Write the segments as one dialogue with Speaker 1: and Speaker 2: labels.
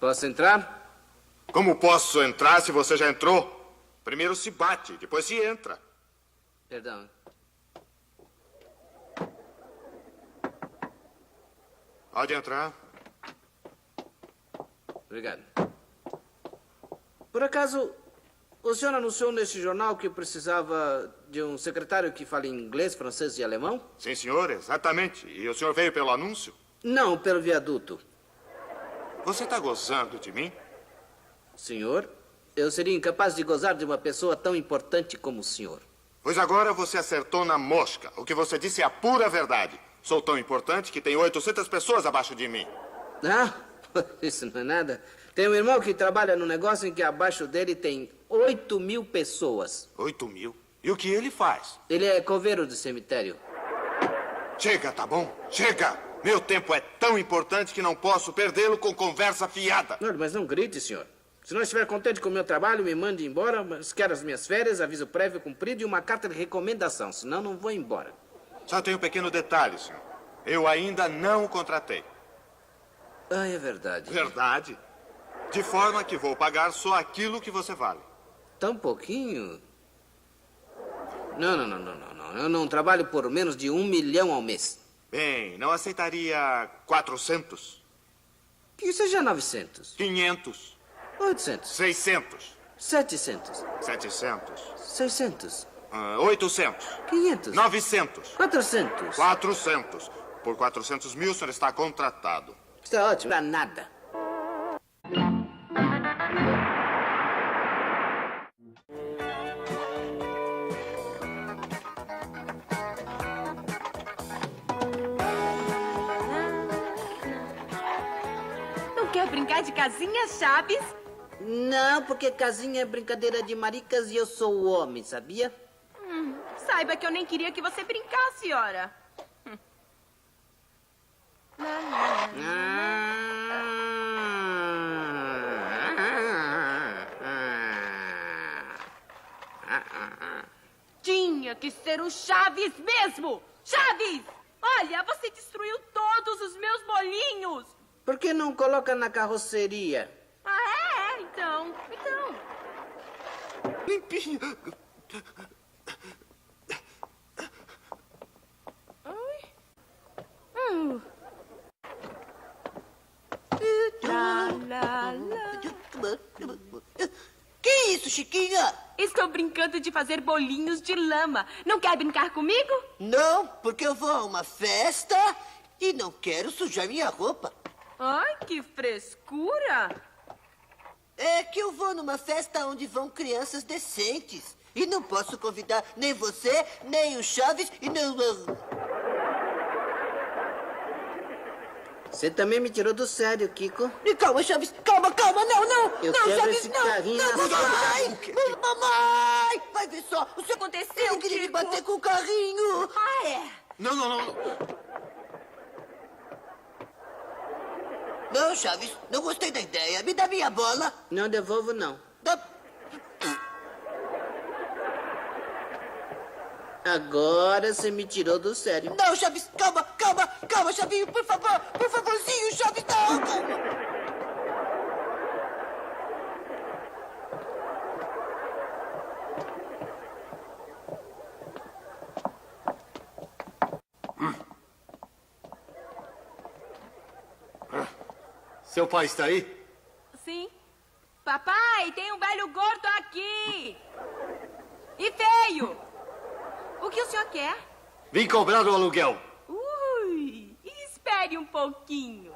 Speaker 1: Posso entrar?
Speaker 2: Como posso entrar se você já entrou? Primeiro se bate, depois se entra.
Speaker 1: Perdão.
Speaker 2: Pode entrar.
Speaker 1: Obrigado. Por acaso, o senhor anunciou neste jornal que precisava de um secretário que fale inglês, francês e alemão?
Speaker 2: Sim, senhor, exatamente. E o senhor veio pelo anúncio?
Speaker 1: Não, pelo viaduto.
Speaker 2: Você está gozando de mim?
Speaker 1: Senhor, eu seria incapaz de gozar de uma pessoa tão importante como o senhor.
Speaker 2: Pois agora você acertou na mosca. O que você disse é a pura verdade. Sou tão importante que tem 800 pessoas abaixo de mim.
Speaker 1: Ah, isso não é nada. Tem um irmão que trabalha num negócio em que abaixo dele tem 8.000 pessoas.
Speaker 2: 8.000? E o que ele faz?
Speaker 1: Ele é coveiro do cemitério.
Speaker 2: Chega, tá bom? Chega! Meu tempo é tão importante que não posso perdê-lo com conversa fiada.
Speaker 1: Não, mas não grite, senhor. Se não estiver contente com o meu trabalho, me mande embora, mas quero as minhas férias, aviso prévio cumprido e uma carta de recomendação. Senão, não vou embora.
Speaker 2: Só tem um pequeno detalhe, senhor. Eu ainda não o contratei.
Speaker 1: Ah, é verdade.
Speaker 2: Verdade? De forma que vou pagar só aquilo que você vale.
Speaker 1: Tão pouquinho? Não. Eu não trabalho por menos de 1 milhão ao mês.
Speaker 2: Bem, não aceitaria 400?
Speaker 1: Que seja 900.
Speaker 2: 500?
Speaker 1: 800.
Speaker 2: 600?
Speaker 1: 700.
Speaker 2: 700?
Speaker 1: 600.
Speaker 2: 800?
Speaker 1: 500.
Speaker 2: 900?
Speaker 1: 400.
Speaker 2: 400. Por 400 mil, o senhor está contratado.
Speaker 1: Está ótimo. Pra nada.
Speaker 3: Não quer brincar de casinha, Chaves?
Speaker 1: Não, porque casinha é brincadeira de maricas e eu sou o homem, sabia?
Speaker 3: Saiba que eu nem queria que você brincasse, ora. Tinha que ser o Chaves mesmo! Chaves! Olha, você destruiu todos os meus bolinhos!
Speaker 1: Por que não coloca na carroceria?
Speaker 3: Ah, é? Então.
Speaker 2: Limpinho.
Speaker 4: Que isso, Chiquinha?
Speaker 3: Estou brincando de fazer bolinhos de lama. Não quer brincar comigo?
Speaker 4: Não, porque eu vou a uma festa e não quero sujar minha roupa.
Speaker 3: Ai, que frescura!
Speaker 4: É que eu vou numa festa onde vão crianças decentes. E não posso convidar nem você, nem o Chaves e não...
Speaker 1: Você também me tirou do sério, Kiko.
Speaker 4: E calma, Chaves, calma, não,
Speaker 1: Eu
Speaker 4: não,
Speaker 1: quero
Speaker 4: Chaves,
Speaker 1: esse
Speaker 4: não,
Speaker 1: carrinho
Speaker 4: não,
Speaker 1: na
Speaker 4: mamãe, mamãe, vai ver só, o senhor
Speaker 3: Aconteceu,
Speaker 4: eu queria me
Speaker 3: Kiko?
Speaker 4: bater com o carrinho.
Speaker 3: Ah, é?
Speaker 2: Não.
Speaker 4: Não, Chaves, não gostei da ideia, me dá minha bola.
Speaker 1: Não devolvo, não.
Speaker 4: Dá-
Speaker 1: Agora você me tirou do sério.
Speaker 4: Não, Chaves, calma, Chavinho, por favorzinho, Chaves, não, calma.
Speaker 5: Seu pai está aí?
Speaker 3: Sim. Papai, tem um velho gordo aqui. E feio. O que o senhor quer?
Speaker 5: Vim cobrar o aluguel.
Speaker 3: Ui, espere um pouquinho.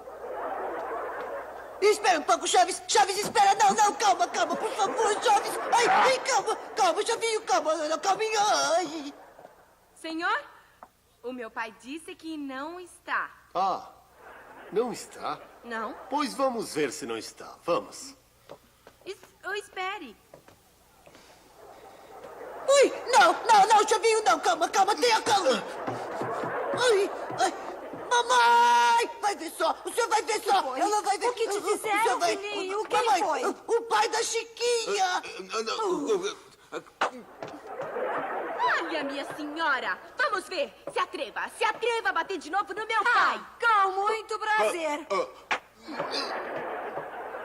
Speaker 4: Espera um pouco, Chaves, espera, não, calma, por favor, Chaves. Ai, calma, Chavinho, calminha, ai.
Speaker 3: Senhor, o meu pai disse que não está.
Speaker 5: Ah, não está?
Speaker 3: Não?
Speaker 5: Pois vamos ver se não está. Vamos.
Speaker 3: Espere.
Speaker 4: Ui, não, Chavinho, não, calma, tenha calma. Ai, mamãe, vai ver só, o senhor vai ver só, ela vai ver.
Speaker 3: O que te fizeram,
Speaker 4: O senhor vai-
Speaker 3: filhinho? O que
Speaker 4: Mamãe,
Speaker 3: foi?
Speaker 4: O pai da Chiquinha.
Speaker 3: Olha, minha senhora. Vamos ver. Se atreva a bater de novo no meu pai.
Speaker 6: Com muito prazer.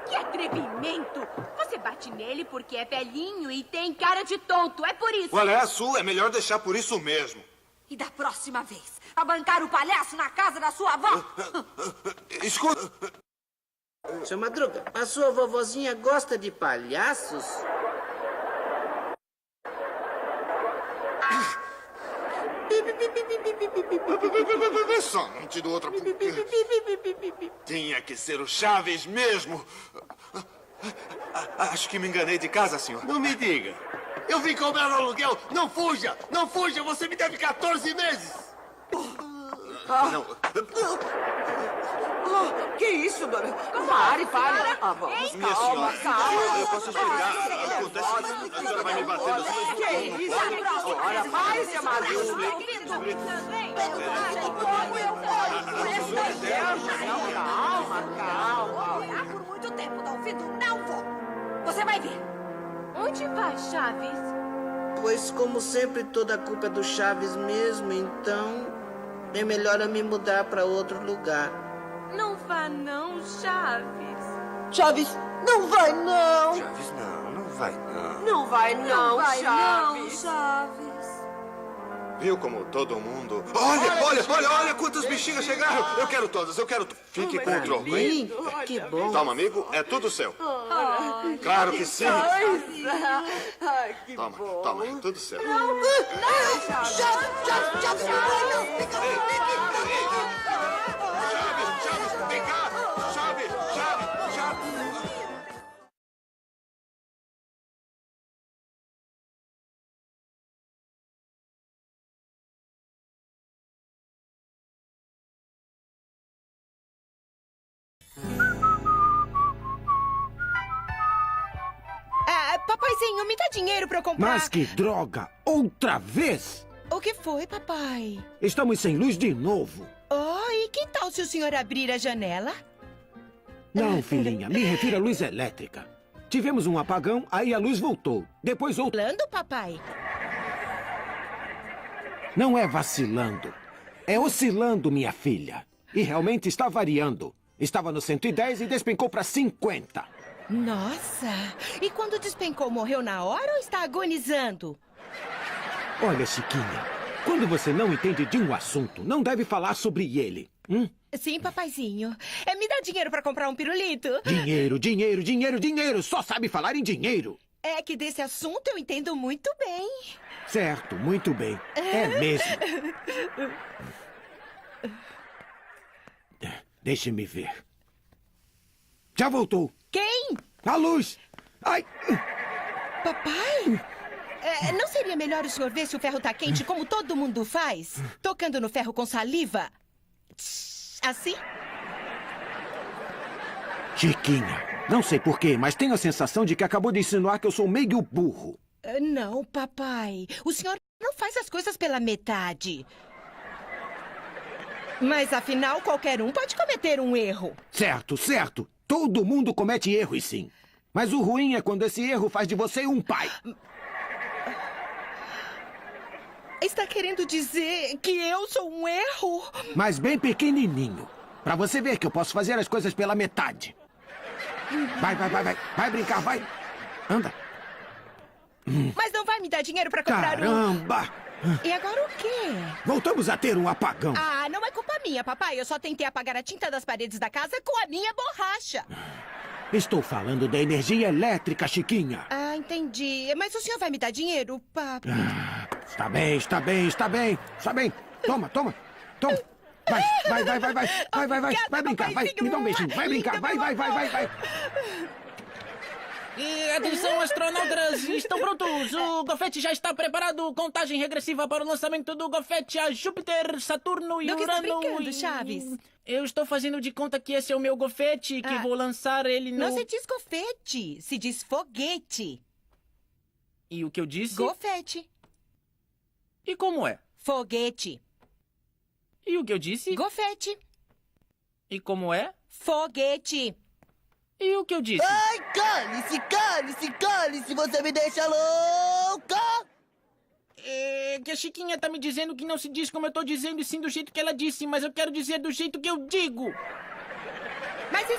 Speaker 3: Que é atrevimento! Você bate nele porque é velhinho e tem cara de tonto. É por isso.
Speaker 2: Qual é a sua? É melhor deixar por isso mesmo.
Speaker 6: E da próxima vez, abancar o palhaço na casa da sua avó.
Speaker 2: Escuta.
Speaker 1: Seu Madruga, a sua vovozinha gosta de palhaços?
Speaker 2: Só não te dou outra. Tinha que ser o Chaves mesmo. Acho que me enganei de casa, senhor.
Speaker 5: Não me diga. Eu vim cobrar o aluguel. Não fuja! Não fuja! Você me deve 14 meses!
Speaker 2: Não.
Speaker 4: Que isso, dona? Pare. Vamos,
Speaker 2: Minha
Speaker 4: calma,
Speaker 2: senhora, eu posso explicar. Acontece que a senhora vai me batendo.
Speaker 4: Que isso? Ora, pare, seu Madruga. Calma.
Speaker 6: Orar por muito tempo, tá ouvindo? Não vou. Você vai ver.
Speaker 3: Onde vai, Chaves?
Speaker 1: Pois, como sempre, toda a culpa é do Chaves mesmo, então é melhor eu me mudar para outro lugar.
Speaker 3: Não vá não, Chaves.
Speaker 4: Chaves, não vai não.
Speaker 2: Chaves, não vai não.
Speaker 4: Não vai não,
Speaker 6: Não,
Speaker 4: Chaves.
Speaker 6: Chaves.
Speaker 2: Viu como todo mundo... Olha quantas bexigas chegaram. Eu quero todas. Fique com o troco, hein?
Speaker 1: Lindo, que bom.
Speaker 2: Toma, amigo, é tudo seu. Claro que sim.
Speaker 4: Ai, que
Speaker 2: Toma,
Speaker 4: bom.
Speaker 2: toma, tudo seu.
Speaker 4: Chaves, não vai não.
Speaker 2: Chaves, vem cá. Chaves.
Speaker 7: Papaizinho, me dá dinheiro pra eu comprar...
Speaker 8: Mas que droga! Outra vez!
Speaker 7: O que foi, papai?
Speaker 8: Estamos sem luz de novo.
Speaker 7: Oh, e que tal se o senhor abrir a janela?
Speaker 8: Não, filhinha, me refiro à luz elétrica. Tivemos um apagão, aí a luz voltou. Depois outro.
Speaker 7: Vacilando, papai?
Speaker 8: Não é vacilando. É oscilando, minha filha. E realmente está variando. Estava no 110 e despencou para 50.
Speaker 7: Nossa! E quando despencou, morreu na hora ou está agonizando?
Speaker 8: Olha, Chiquinha, quando você não entende de um assunto, não deve falar sobre ele.
Speaker 7: Sim, papaizinho. Me dá dinheiro pra comprar um pirulito?
Speaker 8: Dinheiro. Só sabe falar em dinheiro.
Speaker 7: É que desse assunto eu entendo muito bem.
Speaker 8: Certo, muito bem. É mesmo. Deixe-me ver. Já voltou.
Speaker 7: Quem?
Speaker 8: A luz. Ai.
Speaker 7: Papai? Não seria melhor o senhor ver se o ferro tá quente como todo mundo faz? Tocando no ferro com saliva? Assim?
Speaker 8: Chiquinha, não sei porquê, mas tenho a sensação de que acabou de insinuar que eu sou meio burro.
Speaker 7: Não, papai. O senhor não faz as coisas pela metade. Mas, afinal, qualquer um pode cometer um erro.
Speaker 8: Certo. Todo mundo comete erros, sim. Mas o ruim é quando esse erro faz de você um pai.
Speaker 7: Está querendo dizer que eu sou um erro?
Speaker 8: Mas bem pequenininho. Pra você ver que eu posso fazer as coisas pela metade. Vai. Vai brincar, vai. Anda.
Speaker 7: Mas não vai me dar dinheiro pra comprar
Speaker 8: Caramba!
Speaker 7: E agora o quê?
Speaker 8: Voltamos a ter um apagão.
Speaker 7: Ah, não é culpa minha, papai. Eu só tentei apagar a tinta das paredes da casa com a minha borracha.
Speaker 8: Estou falando da energia elétrica, Chiquinha.
Speaker 7: Ah, entendi. Mas o senhor vai me dar dinheiro, papai?
Speaker 8: Está bem. Toma. Vai brincar, vai. Me dá um beijinho. Vai brincar, vai.
Speaker 9: E atenção, astronautas, estão prontos. O Gofete já está preparado. Contagem regressiva para o lançamento do Gofete a Júpiter, Saturno e
Speaker 7: Do que está
Speaker 9: Urano.
Speaker 7: brincando, Chaves?
Speaker 9: Eu estou fazendo de conta que esse é o meu Gofete, que vou lançar ele no...
Speaker 7: Não se diz gofete, se diz foguete.
Speaker 9: E o que eu disse?
Speaker 7: Gofete.
Speaker 9: E como é?
Speaker 7: Foguete.
Speaker 9: E o que eu disse?
Speaker 7: Gofete.
Speaker 9: E como é?
Speaker 7: Foguete.
Speaker 9: E o que eu disse?
Speaker 4: Ai, cale-se, você me deixa louca!
Speaker 9: É que a Chiquinha tá me dizendo que não se diz como eu tô dizendo e sim do jeito que ela disse, mas eu quero dizer do jeito que eu digo.
Speaker 7: Mas isso